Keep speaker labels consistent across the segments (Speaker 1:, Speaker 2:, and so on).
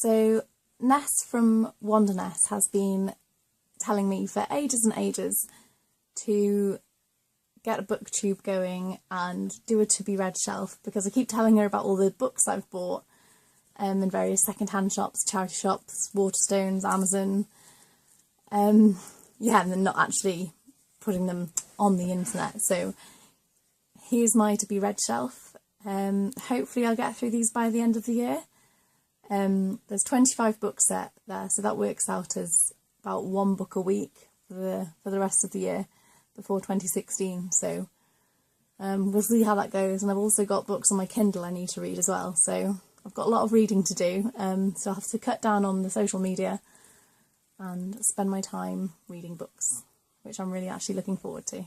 Speaker 1: So Ness from Wanderness has been telling me for ages and ages to get a booktube going and do a to be read shelf, because I keep telling her about all the books I've bought in various second-hand shops, charity shops, Waterstones, Amazon, yeah, and then not actually putting them on the internet. So here's my to be read shelf. Hopefully I'll get through these by the end of the year. There's 25 books there, so that works out as about one book a week for the rest of the year before 2016. So we'll see how that goes. And I've also got books on my Kindle I need to read as well. So I've got a lot of reading to do. So I'll have to cut down on the social media and spend my time reading books, which I'm really actually looking forward to.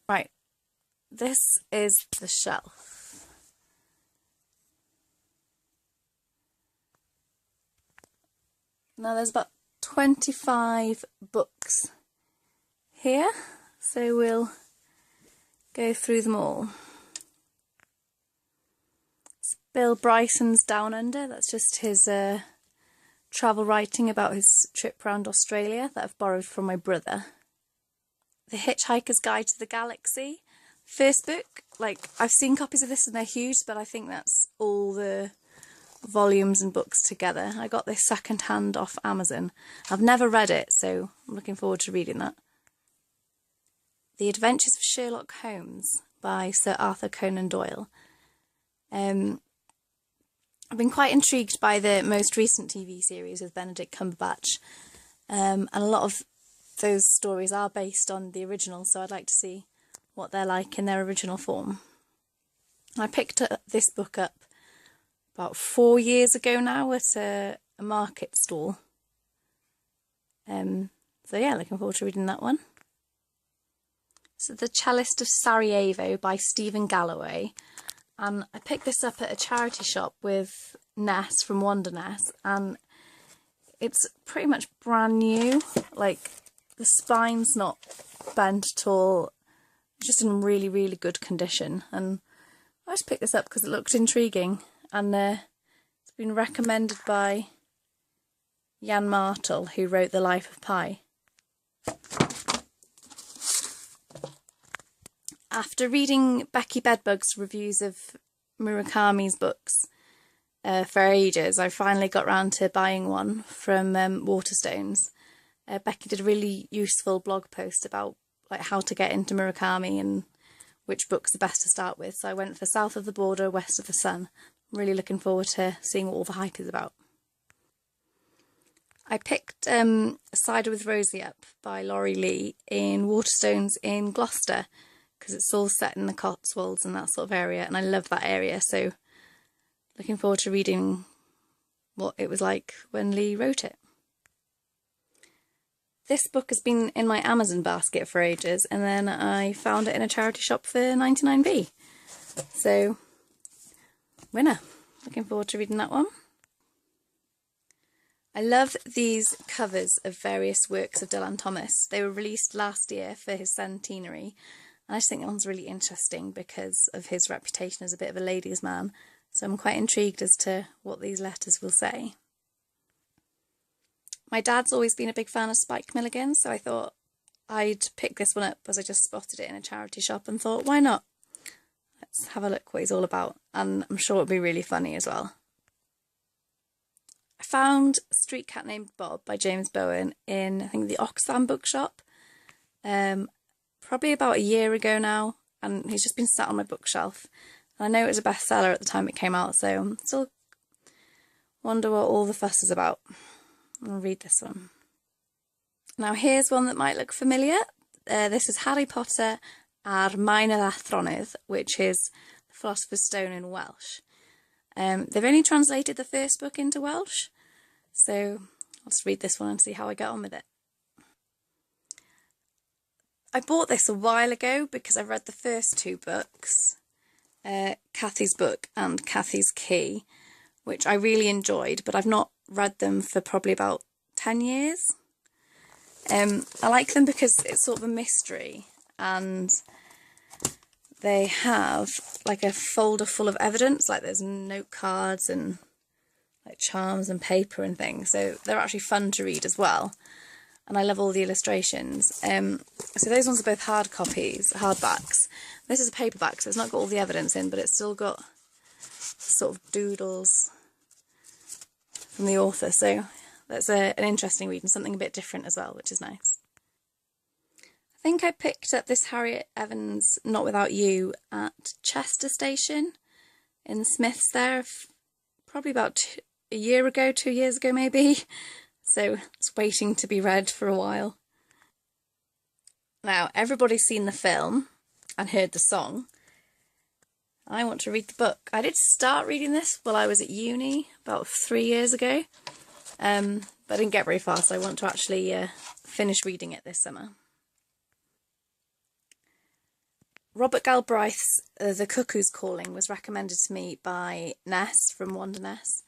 Speaker 1: Right, this is the shelf. Now there's about 25 books here, so we'll go through them all. It's Bill Bryson's Down Under. That's just his travel writing about his trip around Australia that I've borrowed from my brother. The Hitchhiker's Guide to the Galaxy. First book, like, I've seen copies of this and they're huge, but I think that's all the volumes and books together. I got this second hand off Amazon. I've never read it, so I'm looking forward to reading that. The Adventures of Sherlock Holmes by Sir Arthur Conan Doyle. I've been quite intrigued by the most recent TV series with Benedict Cumberbatch, and a lot of those stories are based on the original, so I'd like to see what they're like in their original form. I picked this book up about 4 years ago now at a market stall. So yeah, looking forward to reading that one. So The Cellist of Sarajevo by Stephen Galloway. And I picked this up at a charity shop with Ness from Wanderness, and it's pretty much brand new. Like, the spine's not bent at all, just in really, really good condition. And I just picked this up because it looked intriguing, and it's been recommended by Jan Martel, who wrote The Life of Pi. After reading Becky Bedbug's reviews of Murakami's books for ages, I finally got round to buying one from Waterstones. Becky did a really useful blog post about like how to get into Murakami and which books are best to start with. So I went for South of the Border, West of the Sun. I'm really looking forward to seeing what all the hype is about. I picked Cider with Rosie up by Laurie Lee in Waterstones in Gloucester, because it's all set in the Cotswolds and that sort of area, and I love that area, so looking forward to reading what it was like when Lee wrote it. This book has been in my Amazon basket for ages, and then I found it in a charity shop for 99p. So, winner. Looking forward to reading that one. I love these covers of various works of Dylan Thomas. They were released last year for his centenary, and I just think that one's really interesting because of his reputation as a bit of a ladies' man. So I'm quite intrigued as to what these letters will say. My dad's always been a big fan of Spike Milligan, so I thought I'd pick this one up as I just spotted it in a charity shop and thought, why not? Let's have a look what he's all about, and I'm sure it'll be really funny as well. I found Street Cat Named Bob by James Bowen in, I think, the Oxfam bookshop. Probably about a year ago now, and he's just been sat on my bookshelf. And I know it was a bestseller at the time it came out, so I'm still wonder what all the fuss is about. I'll read this one. Now here's one that might look familiar. This is Harry Potter a'r Maen yr Athronydd, which is the Philosopher's Stone in Welsh. They've only translated the first book into Welsh, so I'll just read this one and see how I get on with it. I bought this a while ago because I read the first two books, Kathy's Book and Kathy's Key, which I really enjoyed, but I've not read them for probably about 10 years. I like them because it's sort of a mystery, and they have like a folder full of evidence, like there's note cards and like charms and paper and things, so they're actually fun to read as well. And I love all the illustrations. So those ones are both hard copies, hardbacks. This is a paperback, so it's not got all the evidence in, but it's still got sort of doodles from the author. So that's an interesting read and something a bit different as well, which is nice. I think I picked up this Harriet Evans Not Without You at Chester Station in the Smiths there, probably about a year ago, 2 years ago maybe. So it's waiting to be read for a while. Now, everybody's seen the film and heard the song. I want to read the book. I did start reading this while I was at uni about 3 years ago, but I didn't get very far, so I want to actually finish reading it this summer. Robert Galbraith's The Cuckoo's Calling was recommended to me by Ness from Wanda Ness.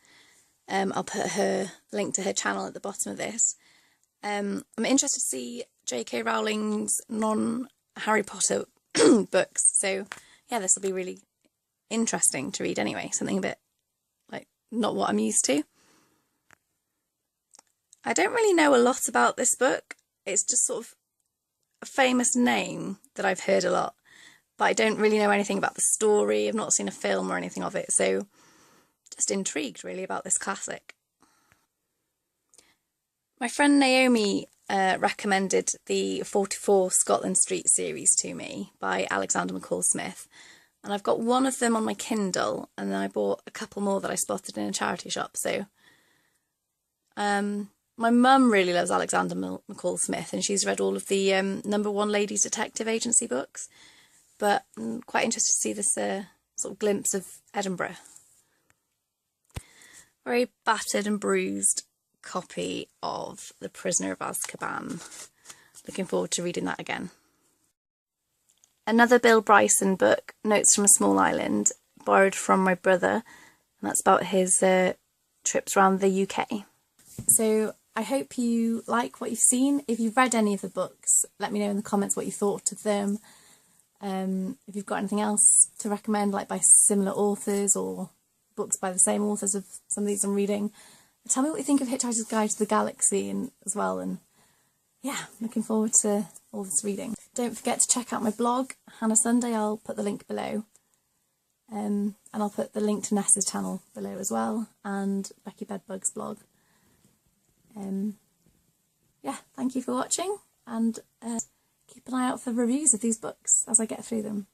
Speaker 1: I'll put her link to her channel at the bottom of this. I'm interested to see J.K. Rowling's non-Harry Potter books, so yeah, this will be really interesting to read anyway, something a bit like not what I'm used to. I don't really know a lot about this book. It's just sort of a famous name that I've heard a lot, but I don't really know anything about the story. I've not seen a film or anything of it, so just intrigued really about this classic. My friend Naomi recommended the 44 Scotland Street series to me by Alexander McCall Smith, and I've got one of them on my Kindle, and then I bought a couple more that I spotted in a charity shop. So my mum really loves Alexander McCall Smith, and she's read all of the Number One Ladies Detective Agency books, but I'm quite interested to see this sort of glimpse of Edinburgh. Very battered and bruised copy of The Prisoner of Azkaban. Looking forward to reading that again. Another Bill Bryson book, Notes from a Small Island, borrowed from my brother, and that's about his trips around the UK. So I hope you like what you've seen. If you've read any of the books, let me know in the comments what you thought of them. If you've got anything else to recommend, like by similar authors or books by the same authors of some of these I'm reading, tell me what you think of Hitchhiker's Guide to the Galaxy as well. And yeah, looking forward to all this reading. Don't forget to check out my blog, Hannah Sunday. I'll put the link below. And I'll put the link to Ness's channel below as well, and Becky Bedbug's blog. Yeah, thank you for watching, and keep an eye out for reviews of these books as I get through them.